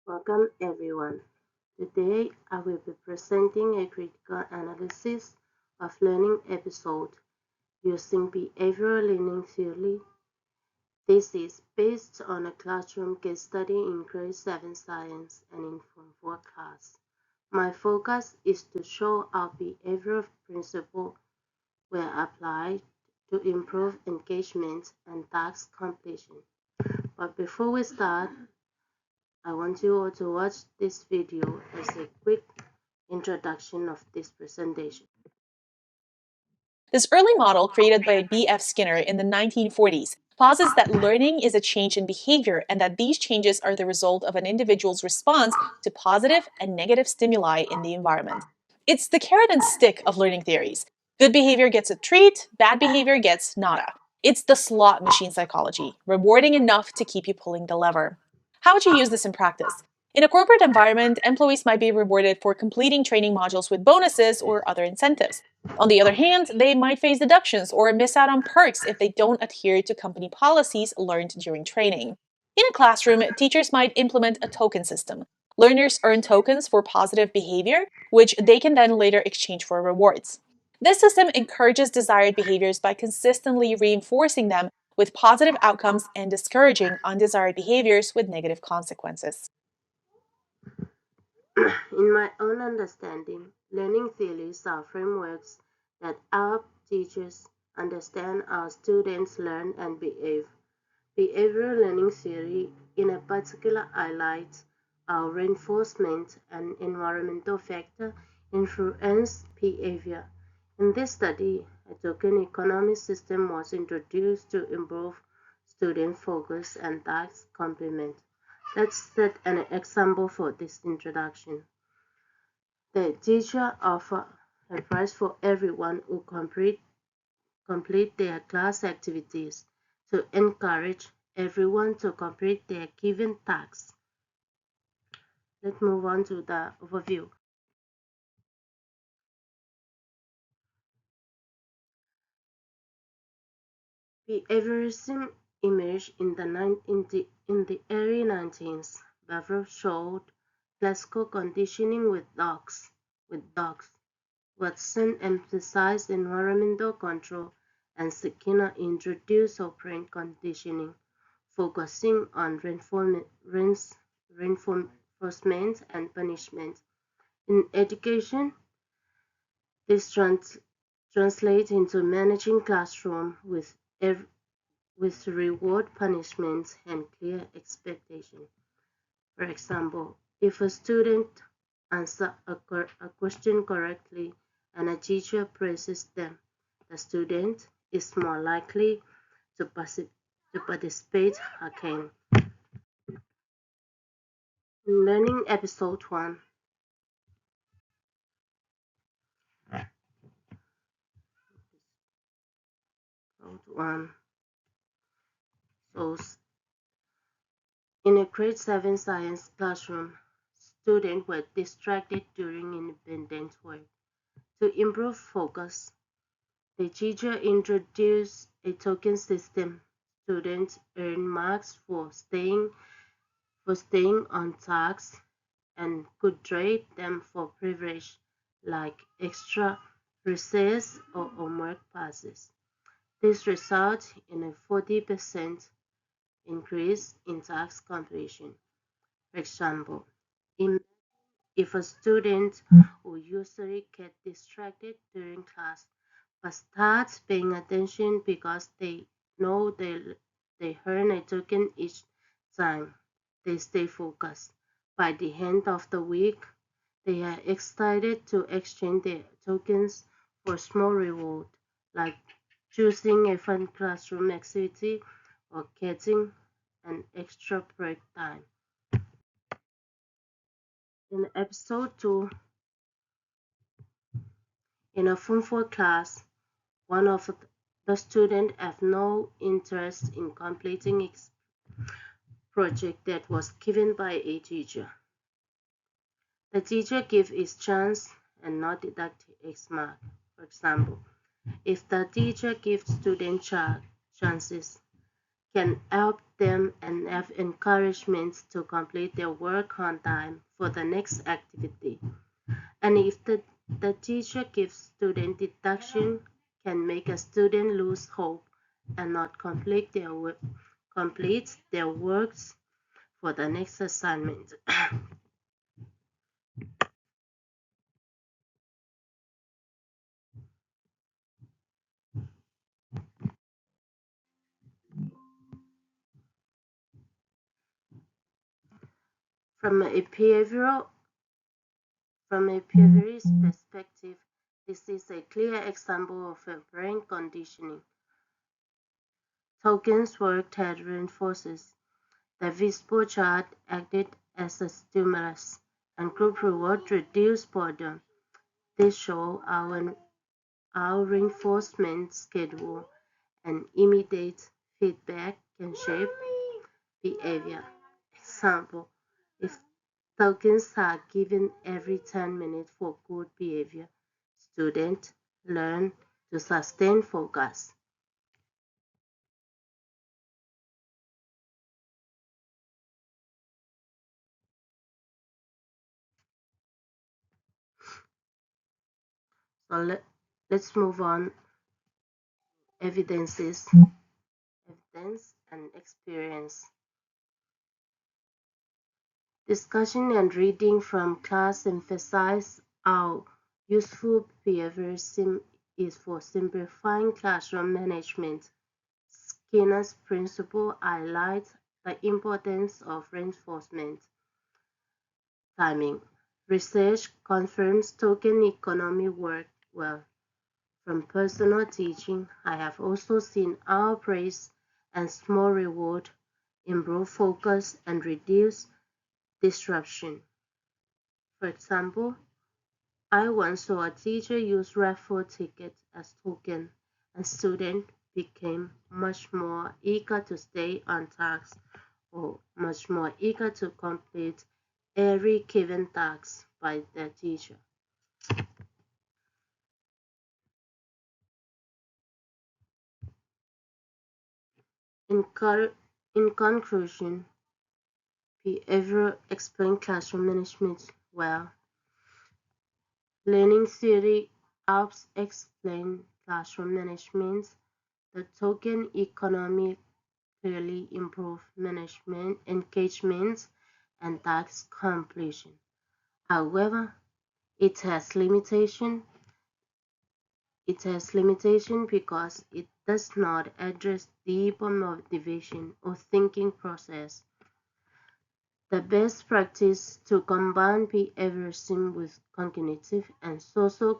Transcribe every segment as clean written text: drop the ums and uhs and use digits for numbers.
Welcome everyone. Today I will be presenting a critical analysis of learning episode using behavioral learning theory. This is based on a classroom case study in grade 7 science and in Form 4 class. My focus is to show how behavioral principles were applied to improve engagement and task completion. But before we start, I want you all to watch this video as a quick introduction of this presentation. This early model, created by B.F. Skinner in the 1940s, posits that learning is a change in behavior and that these changes are the result of an individual's response to positive and negative stimuli in the environment. It's the carrot and stick of learning theories. Good behavior gets a treat, bad behavior gets nada. It's the slot machine psychology, rewarding enough to keep you pulling the lever. How would you use this in practice? In a corporate environment, employees might be rewarded for completing training modules with bonuses or other incentives. On the other hand, they might face deductions or miss out on perks if they don't adhere to company policies learned during training. In a classroom, teachers might implement a token system. Learners earn tokens for positive behavior, which they can then later exchange for rewards. This system encourages desired behaviors by consistently reinforcing them with positive outcomes and discouraging undesired behaviors with negative consequences. In my own understanding, learning theories are frameworks that help teachers understand how students learn and behave. Behavioral learning theory, in a particular, highlights how reinforcement and environmental factors influence behavior. In this study, a token economy system was introduced to improve student focus and task complement. Let's set an example for this introduction. The teacher offers a prize for everyone who complete their class activities to encourage everyone to complete their given tasks. Let's move on to the overview. Behaviorism emerged in the early 19th. Behavior showed classical conditioning with dogs. Watson emphasized environmental control, and Skinner introduced operant conditioning, focusing on reinforcement and punishment. In education, this translates into managing classroom with reward, punishments, and clear expectation. For example, if a student answers a question correctly and a teacher praises them, the student is more likely to participate again. Learning episode 1. So, in a grade 7 science classroom, students were distracted during independent work. To improve focus, the teacher introduced a token system. Students earn marks for staying on task and could trade them for privilege like extra recess or homework passes. This results in a 40% increase in task completion. For example, if a student who usually gets distracted during class but starts paying attention because they know they earn a token each time, they stay focused. By the end of the week, they are excited to exchange their tokens for small reward, like choosing a fun classroom activity or getting an extra break time. In episode 2, in a Form 4 class, one of the students had no interest in completing a project that was given by a teacher. The teacher gives his chance and not deduct his mark. For example, if the teacher gives students chances, can help them and have encouragements to complete their work on time for the next activity. And if the teacher gives student deduction, can make a student lose hope and not complete their works for the next assignment. From a behavioral From a behaviorist perspective, this is a clear example of a brain conditioning. Tolkien's work that reinforces the visible chart acted as a stimulus, and group reward reduced boredom. This show our reinforcement schedule and immediate feedback can shape behavior. Example, if tokens are given every 10 minutes for good behavior, students learn to sustain focus. So let's move on. Evidences, evidence and experience. Discussion and reading from class emphasize how useful behaviorism is for simplifying classroom management. Skinner's principle highlights the importance of reinforcement timing. Research confirms token economy work well. From personal teaching, I have also seen our praise and small reward improve focus and reduce disruption. For example, I once saw a teacher use raffle tickets as token, and students became much more eager to stay on task or much more eager to complete every given task by their teacher. In, in conclusion, behavioral explained classroom management well. Learning theory helps explain classroom management. The token economy clearly improve management engagement and task completion. However, it has limitation. It has limitation because it does not address deeper motivation or thinking process. The best practice to combine behaviorism with cognitive and social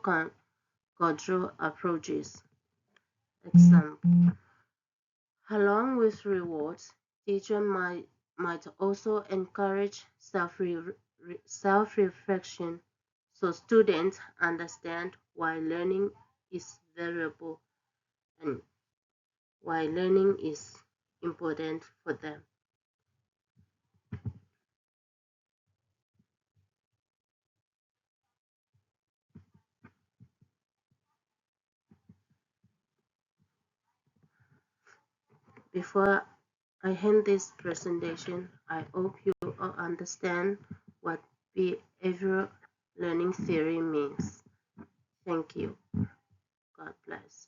cultural approaches. Example. Along with rewards, teachers might also encourage self-reflection so students understand why learning is valuable and why learning is important for them. Before I end this presentation, I hope you all understand what behavioral learning theory means. Thank you. God bless.